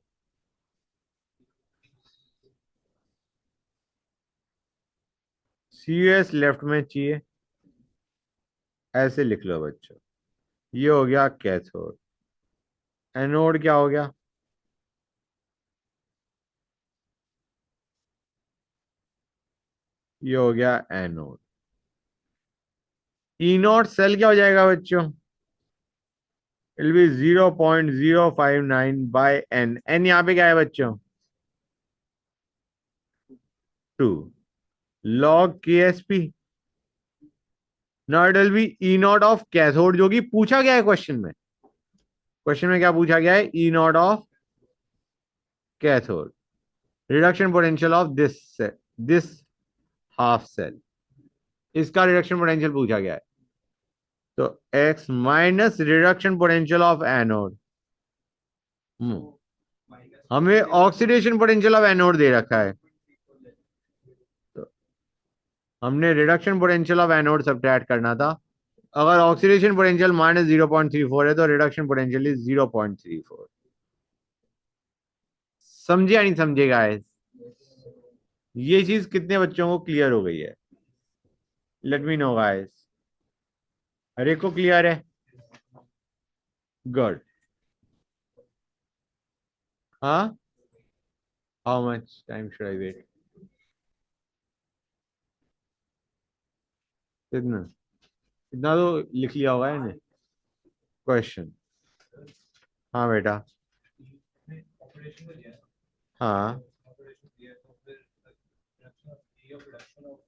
सीयूएस लेफ्ट में चाहिए, ऐसे लिख लो बच्चों। ये हो गया कैथोड, एनोड क्या हो गया? ये हो गया एनोड। ई नॉट सेल क्या हो जाएगा बच्चों? It be 0.059 by N. N यहाँ पे क्या है बच्चों? 2 log K S P. Now it will be E naught of cathode, जो कि पूछा गया है क्वेश्चन में। क्वेश्चन में क्या पूछा गया है? E naught of cathode, reduction potential of this half cell, इसका रिडक्शन पोटेंशियल पूछा गया है। तो X minus reduction potential of anode. हमें ऑक्सीडेशन पोटेंशियल ऑफ एनोड दे रखा है, तो हमने reduction potential of anode subtract करना था। अगर ऑक्सीडेशन पोटेंशियल माइनस 0.34 है तो रिडक्शन पोटेंशियल इज 0.34। समझे या नहीं समझे गाइस? ये चीज कितने बच्चों को क्लियर हो गई है? Let me know guys. हर एक को क्लियर है? गुड। हाँ, how much time should I wait? इतना इतना तो लिख लिया होगा इन्हें क्वेश्चन। हाँ बेटा। ऑपरेशन को लिया हाँ, ऑपरेशन दिया तो फिर reduction of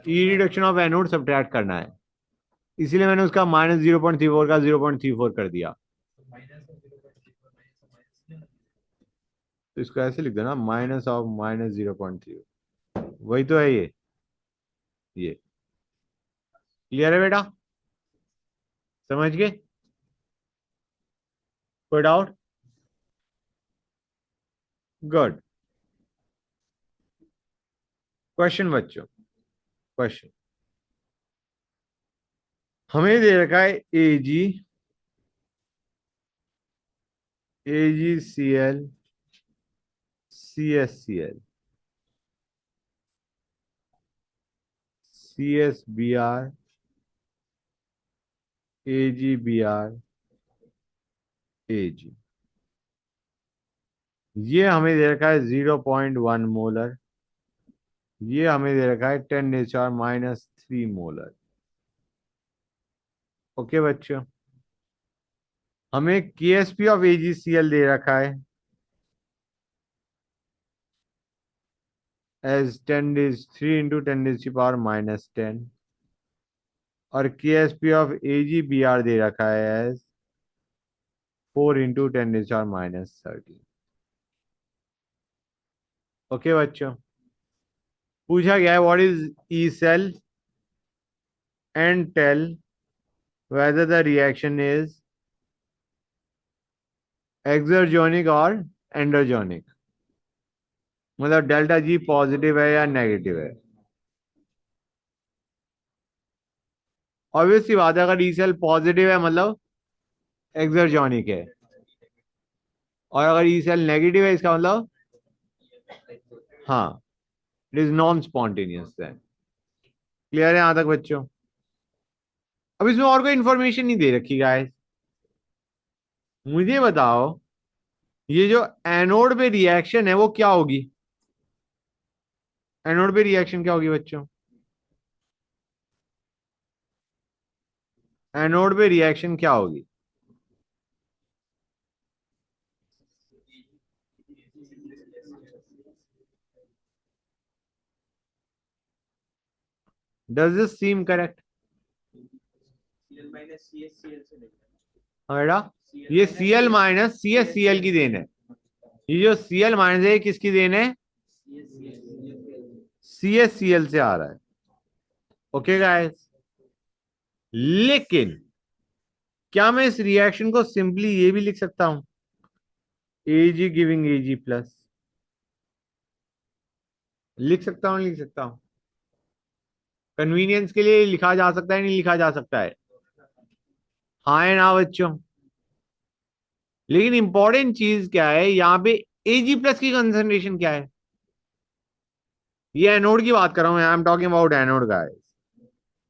E reduction of anode subtract करना है, इसीलिए मैंने उसका -0.34 का 0.34 कर दिया। माइनस ऑफ 0.34 माइनस तो इसको ऐसे लिख देना, -(-0.3). वही तो है ये क्लियर है बेटा? समझ गए? कोई डाउट? गुड। क्वेश्चन बच्चों, क्वेश्चन हमें दे रखा है AgCl CsCl CsBr AgBr Ag। ये हमें दे रखा है 0.1 मोलर, ये हमें दे रखा है 10⁻³ मोलर। ओके बच्चों, हमें KsP ऑफ AgCl दे रखा है एज 10⁻³ इंटू 10⁻⁻10 और KsP ऑफ AgBr दे रखा है एज 4 इंटू 10⁻⁻13। ओके बच्चों, पूछा गया है what is E cell and tell whether the reaction is exergonic और एंडोजोनिक, मतलब डेल्टा जी पॉजिटिव है या नेगेटिव है। ऑब्वियसली बात है, अगर ई सेल पॉजिटिव है मतलब एक्सर्जोनिक है, और अगर ई सेल नेगेटिव है इसका मतलब हाँ, इट इज नॉन स्पॉन्टेनियस है। क्लियर है यहां तक बच्चों? अब इसमें और कोई इंफॉर्मेशन नहीं दे रखी गाइस। मुझे बताओ, ये जो एनोड पे रिएक्शन है वो क्या होगी? एनोड पे रिएक्शन क्या होगी बच्चों? एनोड पे रिएक्शन क्या होगी? Does this seam correct? Cl minus CsCl से लेकर बेटा, ये Cl माइनस CsCl की देन है। ये जो Cl माइनस है ये किसकी देन है? CsCl से आ रहा है। ओके गाइस, लेकिन क्या मैं इस रिएक्शन को सिंपली ये भी लिख सकता हूं, Ag गिविंग Ag प्लस? लिख सकता हूं, लिख सकता हूं। कन्वीनियंस के लिए लिखा जा सकता है, नहीं लिखा जा सकता है? हाँ है ना बच्चों? लेकिन इंपॉर्टेंट चीज क्या है यहाँ पे, Ag प्लस की कंसंट्रेशन क्या है? ये एनोड की बात कर रहा हूं, I am talking about anode guys.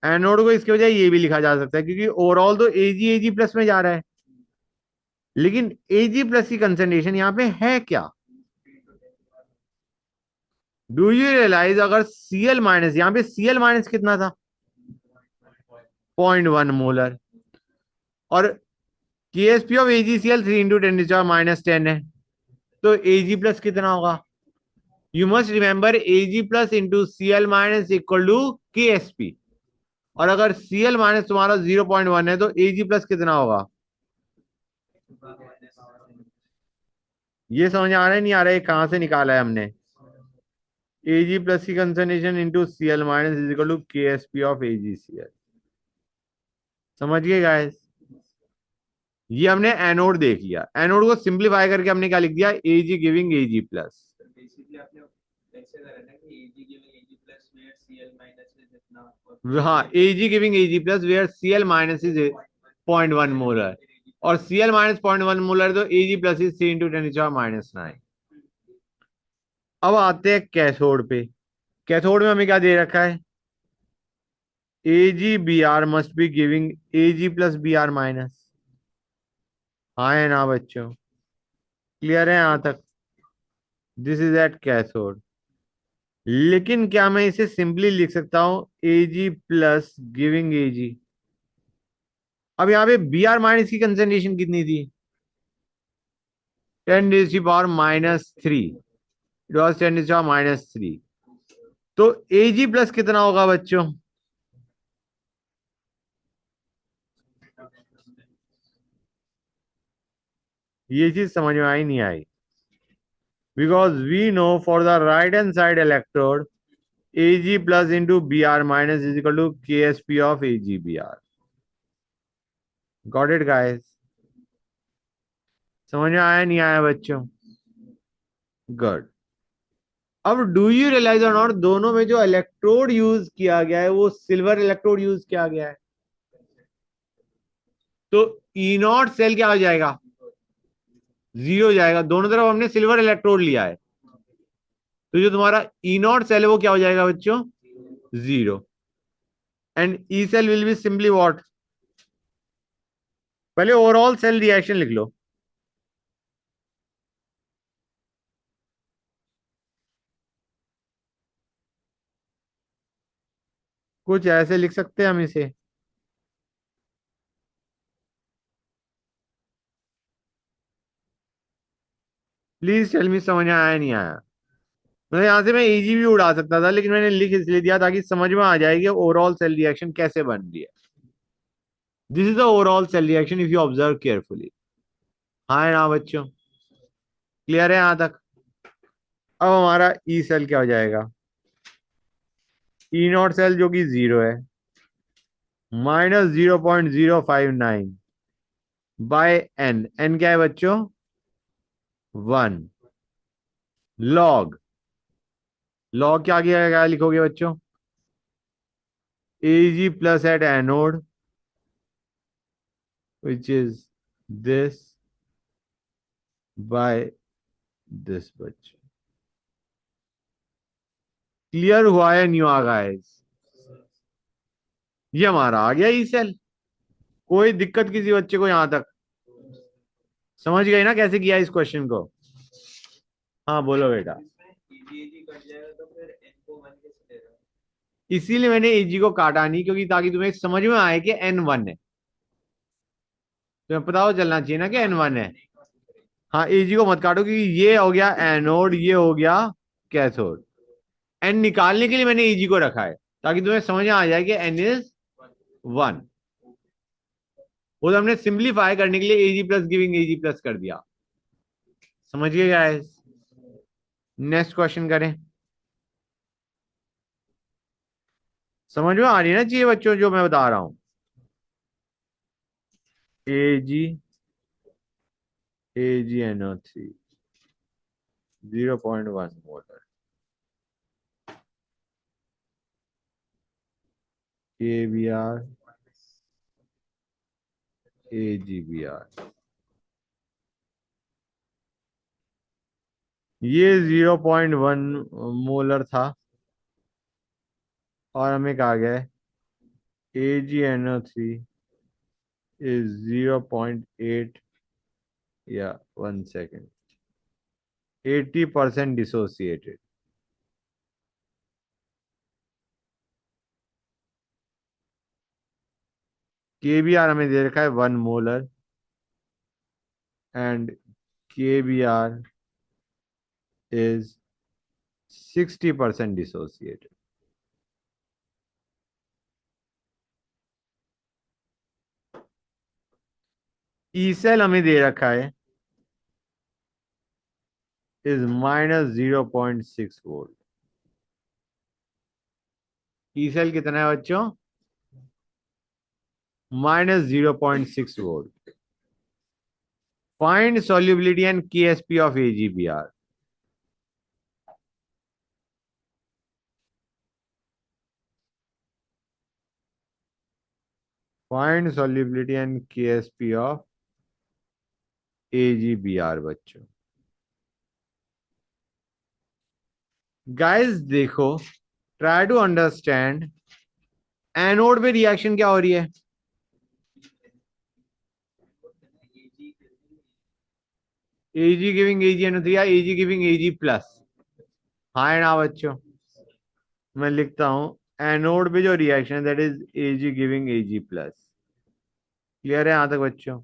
Anode को इसके बजाय ये भी लिखा जा सकता है, क्योंकि ओवरऑल तो Ag प्लस में जा रहा है, लेकिन Ag प्लस की कंसंट्रेशन यहाँ पे है क्या? डू यू रियलाइज, अगर Cl माइनस, यहाँ पे Cl माइनस कितना था? 0.1 मोलर, और KsP ऑफ AgCl 3 इंटू 10⁻⁻10 है, तो Ag प्लस कितना होगा? You must remember Ag plus into Cl minus equal to KsP, और अगर Cl माइनस तुम्हारा 0.1 है तो Ag प्लस कितना होगा? ये समझ आ रहा है नहीं आ रहा है? कहां से निकाला है हमने? Ag प्लस की concentration into Cl minus is equal to KsP of AgCl। समझ गए गाइस? ये हमने एनोड देख लिया, एनोड को सिंप्लीफाई करके हमने क्या लिख दिया? Ag giving Ag plus. Basically आपने ऐसे करा ना कि Ag giving Ag plus where Cl minus is इतना, हाँ, Ag giving Ag plus where Cl minus is 0.1 molar, और Cl माइनस 0.1 मोलर, तो Ag प्लस इज 3 × 10⁻⁹ अब आते हैं कैथोड पे। कैथोड में हमें क्या दे रखा है? AgBr must be giving Ag plus Br minus. हाँ है ना बच्चों? क्लियर है यहां तक? This is at cathode. लेकिन क्या मैं इसे सिंपली लिख सकता हूं Ag प्लस गिविंग Ag? अब यहाँ पे Br माइनस की कंसेंट्रेशन कितनी थी? 10⁻³ इट वॉज 10⁻³ तो Ag प्लस कितना होगा बच्चों? ये चीज समझ में आई नहीं आई? Because we know for the right hand side electrode Ag plus into Br minus is equal to KsP of AgBr। Got it guys? समझ में आया नहीं आया बच्चों? गुड। अब डू यू रियलाइज और नॉट, दोनों में जो इलेक्ट्रोड यूज किया गया है वो सिल्वर इलेक्ट्रोड यूज किया गया है। तो ई नॉट सेल क्या हो जाएगा? 0 हो जाएगा। दोनों तरफ हमने सिल्वर इलेक्ट्रोड लिया है, तो जो तुम्हारा ई नॉट सेल है वो क्या हो जाएगा बच्चों? 0। And E cell will be simply what? पहले ओवरऑल सेल रिएक्शन लिख लो। कुछ ऐसे लिख सकते हैं हम इसे। प्लीज टेल मी, समझ में आया नहीं आया? मतलब यहां से मैं इजी भी उड़ा सकता था, लेकिन मैंने लिख इसलिए दिया ताकि समझ में आ जाए कि ओवरऑल सेल रिएक्शन कैसे बन रही है। This is the overall cell reaction if you observe carefully. हाँ है ना बच्चों? क्लियर है यहां तक? अब हमारा ई सेल क्या हो जाएगा? ई नॉट सेल जो कि 0 है, -0.059 बाय एन। एन क्या है बच्चों? 1 लॉग। लॉग क्या किया क्या लिखोगे बच्चों? Ag plus at anode which is this by this बच्चों। क्लियर हुआ है न्यू आ गाइस? ये हमारा आ गया ई सेल। कोई दिक्कत किसी बच्चे को यहां तक? समझ गए ना कैसे किया इस क्वेश्चन को? हाँ बोलो बेटा। इसमें EG कट जाएगा तो फिर N को 1 कैसे ले रहा है? इसीलिए मैंने एजी को काटा नहीं, क्योंकि ताकि तुम्हें समझ में आए कि N1 है। तुम्हें पता हो चलना चाहिए ना कि N1 है। हाँ एजी को मत काटो, क्योंकि ये हो गया एनोड, ये हो गया कैथोड। एन निकालने के लिए मैंने एजी को रखा है, ताकि तुम्हें समझ में आ जाए कि एन इज 1। वो तो हमने सिंप्लीफाई करने के लिए एजी प्लस गिविंग एजी प्लस कर दिया। समझ गए गाइस? नेक्स्ट क्वेश्चन करें। समझ में आ रही है ना चाहिए बच्चों जो मैं बता रहा हूं? एजी AgNO3 0.1 मोलर, KBr AgBr। ये 0.1 मोलर था, और हमें कहा गया है AgNO3 is 0.8 या 1 सेकेंड 80% डिसोसिएटेड। KBr हमें दे रखा है 1 molar, and KBr is 60% dissociated. E cell हमें दे रखा है इज -0.6 वोल्ट। ई सेल कितना है बच्चों? -0.6 volt. Find solubility and KSP of AgBr। Find solubility and KSP of AgBr बच्चों। गाइस देखो, ट्राई टू अंडरस्टैंड, एनोड पे रिएक्शन क्या हो रही है? Ag गिविंग AgNO3 या Ag गिविंग Ag प्लस? हाँ है ना बच्चों? मैं लिखता हूं एनोड पे जो रिएक्शन है that is Ag giving Ag plus. Clear है यहां तक बच्चों?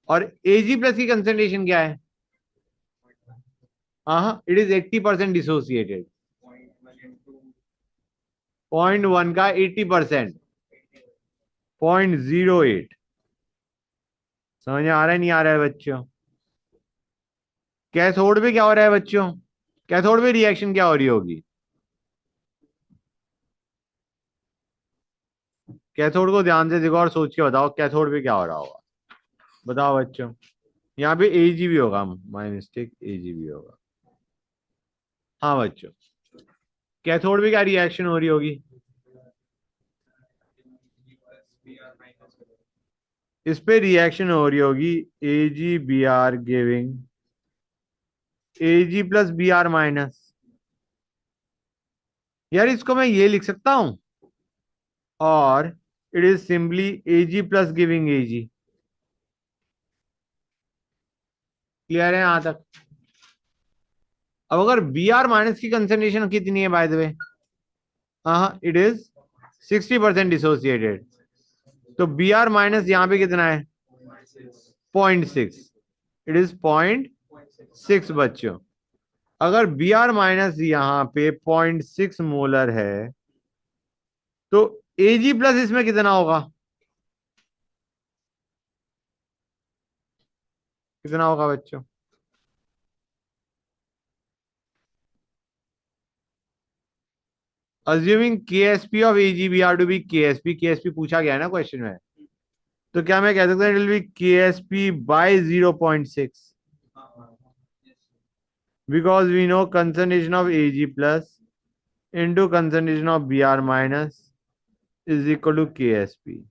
और Ag प्लस की कंसेंट्रेशन क्या है? हाँ, इट इज 80% डिसोसिएटेड। 0.1 का 80%, 0.08। समझ में आ रहा है नहीं आ रहा है बच्चों? कैथोड पे क्या हो रहा है बच्चों? कैथोड पे रिएक्शन क्या हो रही होगी? कैथोड को ध्यान से देखो और सोच के बताओ कैथोड पे क्या हो रहा होगा। बताओ बच्चों। यहाँ पे Ag भी होगा, माय मिस्टेक, Ag भी होगा। हाँ बच्चों, कैथोड पे क्या रिएक्शन हो रही होगी? इस पे रिएक्शन हो रही होगी AgBr giving Ag plus Br minus. यार इसको मैं ये लिख सकता हूं, और it is simply Ag plus giving Ag। Clear है यहां तक? अब अगर Br माइनस की कंसंट्रेशन कितनी है बाय द वे? हाँ, इट इज 60% डिसोसिएटेड। तो Br माइनस यहाँ पे कितना है? 0.6। इट इज 0.6 बच्चों। अगर Br माइनस यहाँ पे 0.6 मोलर है, तो Ag प्लस इसमें कितना होगा? कितना होगा बच्चों? Assuming KSP of AgBr to be KSP पूछा गया है ना क्वेश्चन में, तो क्या मैं कह सकता हूँ it will be KSP by 0.6, because we know concentration of Ag plus into concentration of Br minus is equal to KSP।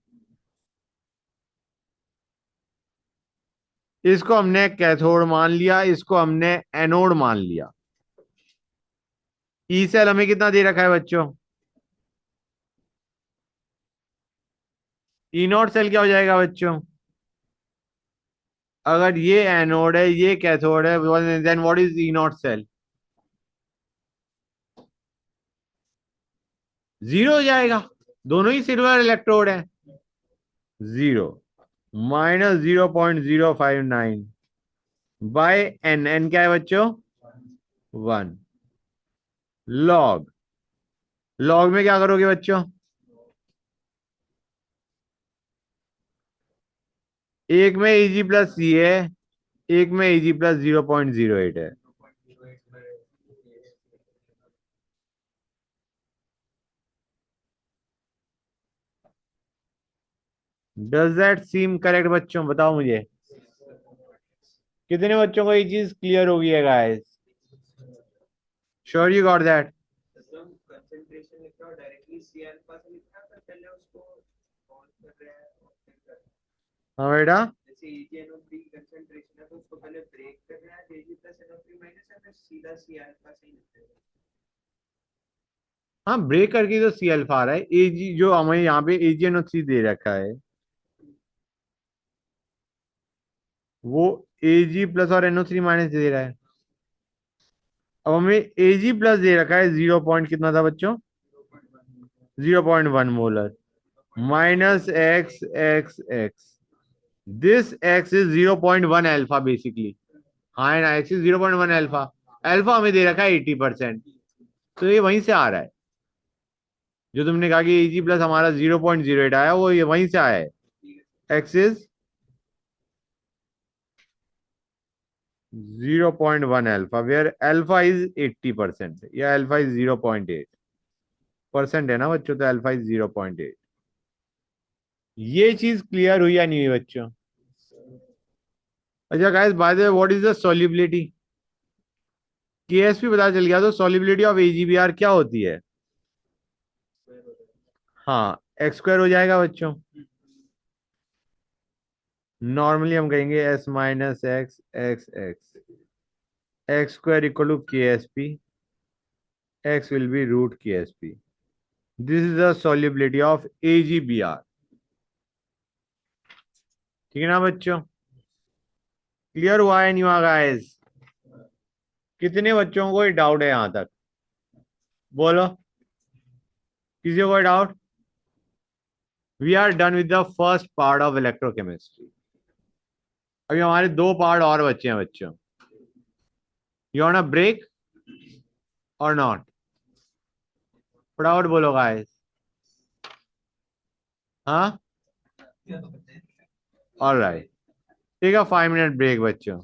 इसको हमने कैथोड मान लिया, इसको हमने एनोड मान लिया। ई सेल हमें कितना दे रखा है बच्चों? ई नॉट सेल क्या हो जाएगा बच्चों? अगर ये एनोड है ये कैथोड है, then what is E naught cell? Zero हो जाएगा। दोनों ही सिल्वर इलेक्ट्रोड है। Zero, -0.059 by N. एन क्या है बच्चों? 1। लॉग, लॉग में क्या करोगे बच्चों? एक में Ag प्लस सी है, एक में Ag प्लस 0.08 है। डज दैट सीम करेक्ट बच्चों? बताओ मुझे। कितने बच्चों को ये चीज क्लियर होगी है guys? Sure you got that? Concentration लिख रहा हूँ डायरेक्टली सी अल्फा से लिखना है, पहले उसको कॉल कर रहे हैं और फिर कर रहे हैं। हाँ बेटा। जैसे AgNO3 कंसंट्रेशन है तो उसको पहले ब्रेक करना है Ag प्लस NO3 माइनस है, फिर सीधा सी अल्फा से ही लिखते हैं। हाँ, ब्रेक करके तो सी अल्फा आ रहा है। Ag जो हमें यहाँ पे AgNO3 दे रखा है वो Ag प्लस और NO3 माइनस दे रहा है। अब हमें Ag प्लस दे रखा है 0 पॉइंट कितना था बच्चों? 0.1 molar, minus X X x. This x is 0.1 alpha basically. हाँ है ना, एक्स इज 0.1 अल्फा। अल्फा हमें दे रखा है 80%, तो ये वहीं से आ रहा है। जो तुमने कहा कि Ag प्लस हमारा 0.08 आया, वो ये वहीं से आया है। X is 0.1 alpha, where alpha is 80%, या अल्फा इज 0.8% है ना बच्चों, तो अल्फा इज 0.8। ये चीज क्लियर हुई या नहीं हुई बच्चों? अच्छा guys, by the way what is the solubility? KSP पता चल गया, तो सॉल्युबिलिटी ऑफ AgBr क्या होती है? हाँ, x स्क्वायर हो जाएगा बच्चों। नॉर्मली हम कहेंगे s minus X X X square equal to K S P, x will be root ksp. This is the solubility of AgBr. ठीक है ना बच्चों? क्लियर हुआ है नहीं हुआ गाइस? कितने बच्चों को कोई डाउट है यहां तक? बोलो, किसी को कोई doubt? We are done with the first part of electrochemistry. अभी हमारे दो पार्ट और बच्चे हैं बच्चों. You want a break or not? फटाफट बोलो गाइस. हाँ, ऑलराइट. ठीक है, 5 मिनट ब्रेक बच्चों.